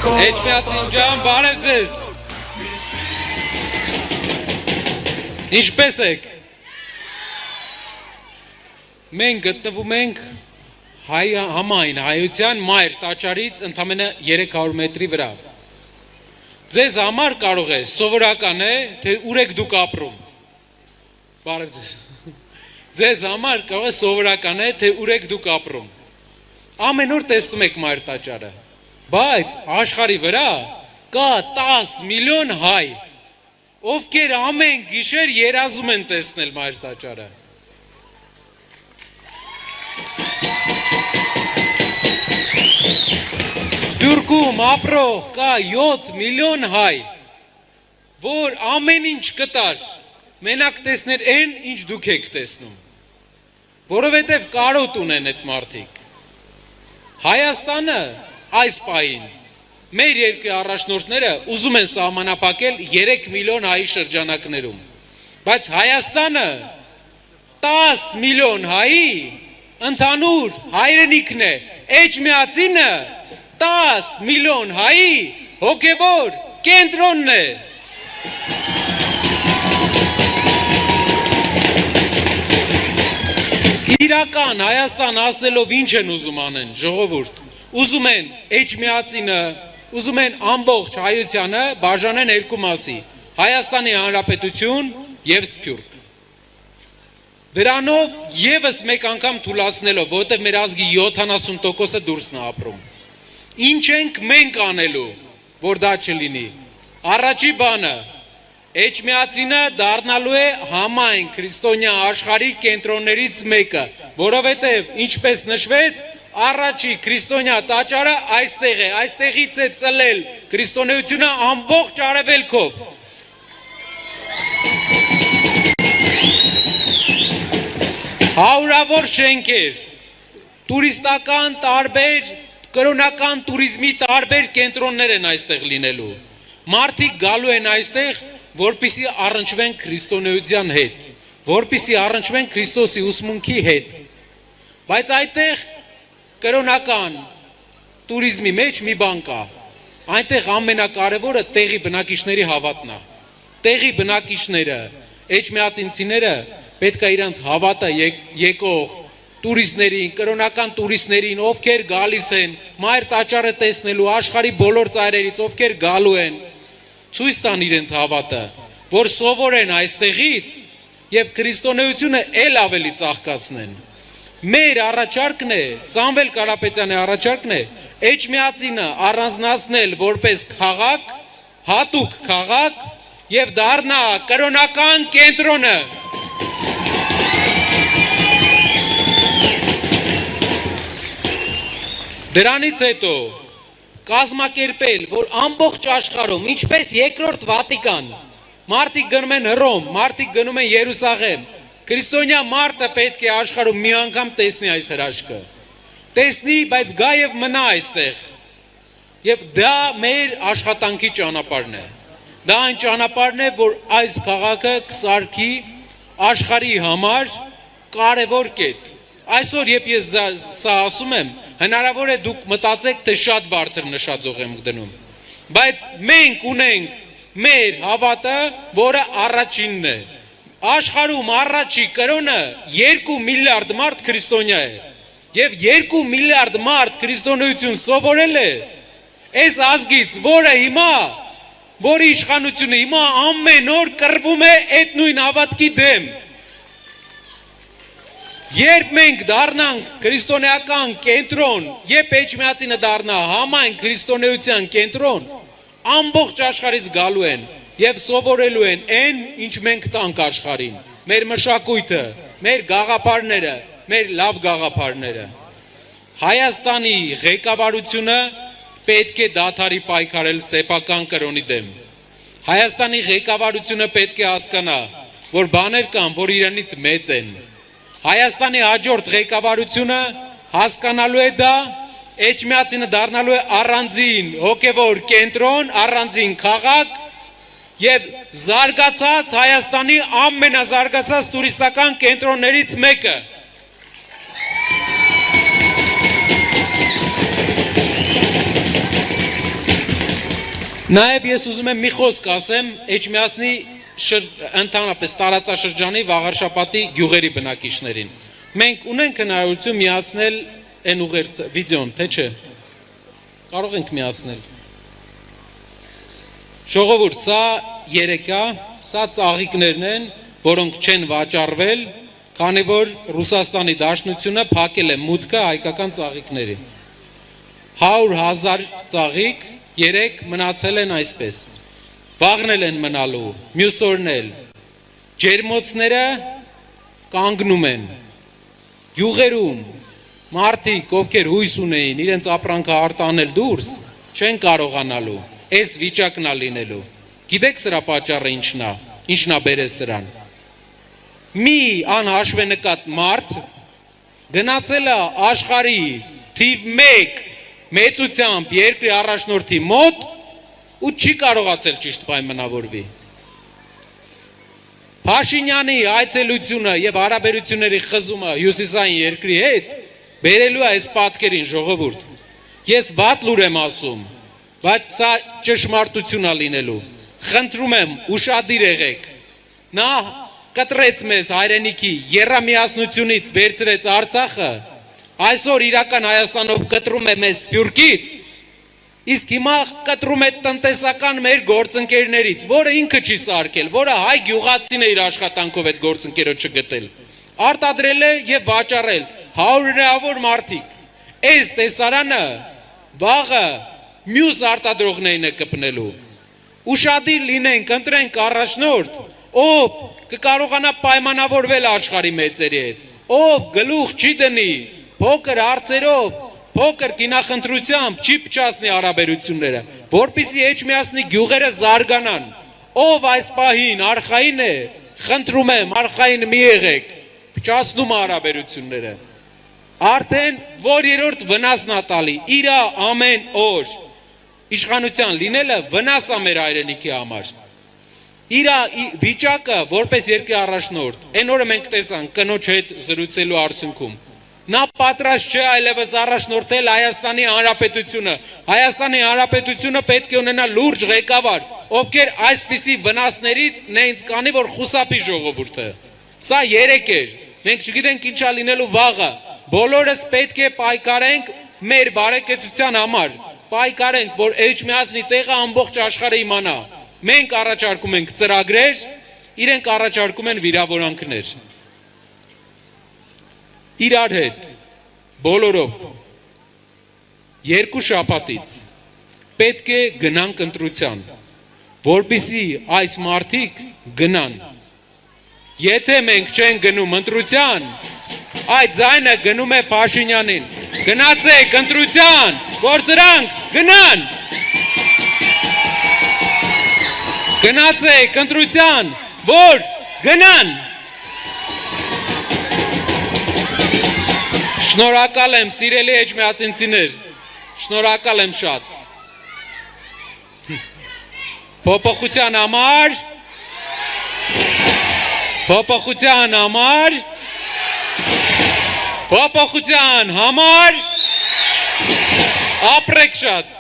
Էջմիածին ջան, բարև ձեզ։ Ինչպե՞ս եք։ Մենք գտնվում ենք համայն հայության մայր տաճարից ընդամենը 300 մետրի վրա։ Ձեզ համար կարող է սովորական է, թե ուր եք դուք ապրում։ Բարև ձեզ։ Ձեզ համար կարող է սովորական է, թե ուր եք դուք ապրում։ Ամեն օր տեսնում եք մայր տաճարը, բայց աշխարհի վրա կա 10 միլիոն հայ, ովքեր ամեն գիշեր երազում են տեսնել մայր տաճարը։ Սփյուռքում ապրող կա 7 միլիոն հայ, որ ամեն ինչ կտար, մենակ տեսներ այն, ինչ դուք եք տեսնում, որովհետև կարոտ ունեն այդ մարդիկ։ Հայաստանը այս պահին մեր երկրի առաջնորդները ուզում են սահմանափակել 3 միլիոն հայի շրջանակներում, բայց Հայաստանը 10 միլիոն հայի ընդհանուր հայրենիքն է, Էջմիածինը 10 միլիոն հայի հոգևոր կենտրոնն է։ Իրական Հայաստան ասելով ինչ են ուզում անեն, ժողովուրդ, ուզում են Էջմիածինը, ուզում են ամբողջ հայությանը բաժանեն երկու մասի, Հայաստանի Հանրապետություն և Սփյուռք։ Դրանով ևս մեկ անգամ թուլացնելով, որովհետև մեր ազգի 70%-ը դուրսն է ապրում։ Ինչ ենք մենք անելու, որ դա չլինի։ Առաջի բանը, Էջմիածինը դառնալու է համայն քրիստոնյա աշխարհի կենտրոններից մեկը, որովհետև ինչպես նշվեց, առաջի քրիստոնյա տաճարը այստեղ է, այստեղից է ծլել քրիստոնեությունը ամբողջ արևելքով։ Հարյուրավոր շենքեր, տուրիստական տարբեր, կրոնական туриզմի տարբեր կենտրոններ են այստեղ լինելու։ Մարդիկ գալու են այստեղ, որպեսզի առնչվեն քրիստոնեության հետ, որպեսզի առնչվեն Քրիստոսի ուսմունքի հետ։ Բայց այդտեղ կրոնական туриզմի մեջ մի բան կա։ Այնտեղ ամենակարևորը տեղի բնակիչների հավատն է։ Տեղի բնակիչները, էջմիածինցիները պետք է իրանց հավատը եկող туриստներին, կրոնական туриստներին, ովքեր գալիս են մայր տաճարը տեսնելու աշխարհի բոլոր ծայրերից, ովքեր գալու են, ցույց տան իրենց հավատը, որ սովորեն այստեղից եւ քրիստոնեությունը ել ավելի ծաղկացնեն։ Մեր առաջարկն է, Սամվել Կարապետյանի առաջարկն է, Էջմիածինը առանձնացնել որպես քաղաք, հատուկ քաղաք եւ դառնա կրոնական կենտրոնը։ Դրանից հետո կազմակերպել, որ ամբողջ աշխարհում, ինչպես երկրորդ Վատիկան, մարդիկ գնում են Հռոմ, մարդիկ գնում են Երուսաղեմ, քրիստոնյա մարդը պետք է աշխարհում մի անգամ տեսնի այս հրաշքը։ Տեսնի, բայց գա եւ մնա այստեղ։ Եվ դա մեր աշխատանքի ճանապարհն է։ Դա այն ճանապարհն է, որ այս քաղաքը կսարքի աշխարհի համար կարևոր կետ։ Այսօր երբ ես սա ասում եմ, հնարավոր է դուք մտածեք, թե շատ բարձր նշաձող եմ դնում, բայց մենք ունենք մեր հավատը, որը առաջինն է։ Աշխարհում առաջի կրոնը 2 միլիարդ մարդ քրիստոնյա է, եւ 2 միլիարդ մարդ քրիստոնեություն սովորել է, այս ազգից, որի իշխանությունը հիմա ամեն օր կռվում է այդ նույն հավատքի դեմ։ Երբ մենք դառնանք քրիստոնեական կենտրոն, երբ Էջմիածինը դառնա համայն քրիստոնեության կենտրոն, ամբողջ աշխարհից գալու են եւ սովորելու են այն, ինչ մենք տանք աշխարհին։ Մեր մշակույթը, մեր գաղափարները, մեր լավ գաղափարները։ Հայաստանի ղեկավարությունը պետք է դադարի պայքարել սեփական կրոնի դեմ։ Հայաստանի ղեկավարությունը պետք է հասկանա, որ բաներ կան, որ իրանից մեծ են։ Հայաստանի հաջորդ ղեկավարությունը հասկանալու է դա, Էջմիածինը դառնալու է առանձին հոգևոր կենտրոն, առանձին քաղաք եւ զարգացած Հայաստանի ամենազարգացած տուրիստական կենտրոններից մեկը։ Նաև ես ուզում եմ մի խոսք ասեմ Էջմիածնի ընդհանրապես տարածաշրջանի Վաղարշապատի գյուղերի բնակիչներին։ Մենք ունենք հնարավորություն միացնել այն ուղերձ վիդեոն, թե չէ։ Կարող ենք միացնել։ Ժողովուրդ, սա երեկա, սա ծաղիկներն են, որոնք չեն վաճառվել, քանի որ Ռուսաստանի Դաշնությունը փակել է մուտքը հայկական ծաղիկների։ 100,000 ծաղիկ երեք մնացել են այսպես։ Վաղնել են մնալու, մյուս օրն էլ։ Ջերմոցները կանգնում են։ Գյուղերում մարդիկ, ովքեր հույս ունեին իրենց ապրանքը արտանել դուրս, չեն կարողանալու։ Այս վիճակն է լինելու։ Գիտեք սրա պատճառը ինչն է բերել սրան։ Մի անհաշվենկատ մարդ գնացել է աշխարհի թիվ 1 մեծությամբ երկրի առաջնորդի մոտ ու չի կարողացել ճիշտ պայմանավորվի։ Փաշինյանի այցելությունը եւ հարաբերությունների խզումը հյուսիսային երկրի հետ բերելու է այս պատկերին, ժողովուրդ։ Ես վատ լուր եմ ասում, բայց սա ճշմարտություն է լինելու։ Խնդրում եմ, ուշադիր եղեք։ Նա կտրեց մեզ հայրենիքի եռամիասնությունից վերցրեց Արցախը, այսօր իրական Հայաստանով կտրում է մեզ Սփյուռքից, իսկ հիմա կտրում է տնտեսական մեր գործընկերներից, որը ինքը չի սարքել, որը հայ գյուղացին է իր աշխատանքով այդ գործընկերոջը գտել, արտադրել է եւ վաճառել հարյուրավոր մարդիկ։ Այս տեսարանը վաղը մյուս արտադրողներին է կպնելու։ Ուշադիր լինենք, ընտրենք առաջնորդ, ով կկարողանա պայմանավորվել աշխարհի մեծերի հետ, ով գլուխ չի դնի փոքր հարցերով, փոքր կինախնդրությամբ չի փչացնի հարաբերությունները, որպեսզի Էջմիածնի գյուղերը զարգանան։ Ով այս պահին արխային է, խնդրում եմ, արխային մի եղեք, փչացնում հարաբերությունները։ Արդեն որ երրորդ վնասն է տալի, իր ամեն օր իշխանության լինելը վնաս է մեր հայրենիքի համար։ Իր վիճակը որպես երկրի առաջնորդ, այն օրը մենք տեսանք կնոջ հետ զրուցելու արդյունքում։ Նա պատրաստ չէ այլևս առաջնորդել Հայաստանի Հանրապետությունը։ Հայաստանի Հանրապետությունը պետք է ունենա լուրջ ղեկավար, ովքեր այսպիսի վնասներից նենց կանի, որ խուսափի ժողովուրդը։ Սա երեք էր։ Մենք չգիտենք ինչա լինելու վաղը։ Բոլորս պետք է պայքարենք մեր բարեկեցության համար։ Պայքարենք, որ Էջմիածնի տեղը ամբողջ աշխարհը իմանա։ Մենք առաջարկում ենք ծրագրեր, իրենք առաջարկում են վիրավորանքներ։ Իրար հետ, բոլորով, 2 շաբաթից պետք է գնանք ընտրության, որպեսզի այս մարդիկ գնան։ Եթե մենք չենք գնում ընտրության, այդ ձայնը գնում է Փաշինյանին։ Գնացեք ընտրության, որ սրանք գնան։ Գնացեք ընտրության, որ գնան։ Շնորհակալ եմ, սիրելի էջմիածինցիներ, շնորհակալ եմ շատ։ Փոփոխության համար, փոփոխության համար, փոփոխության համար, ապրեք շատ։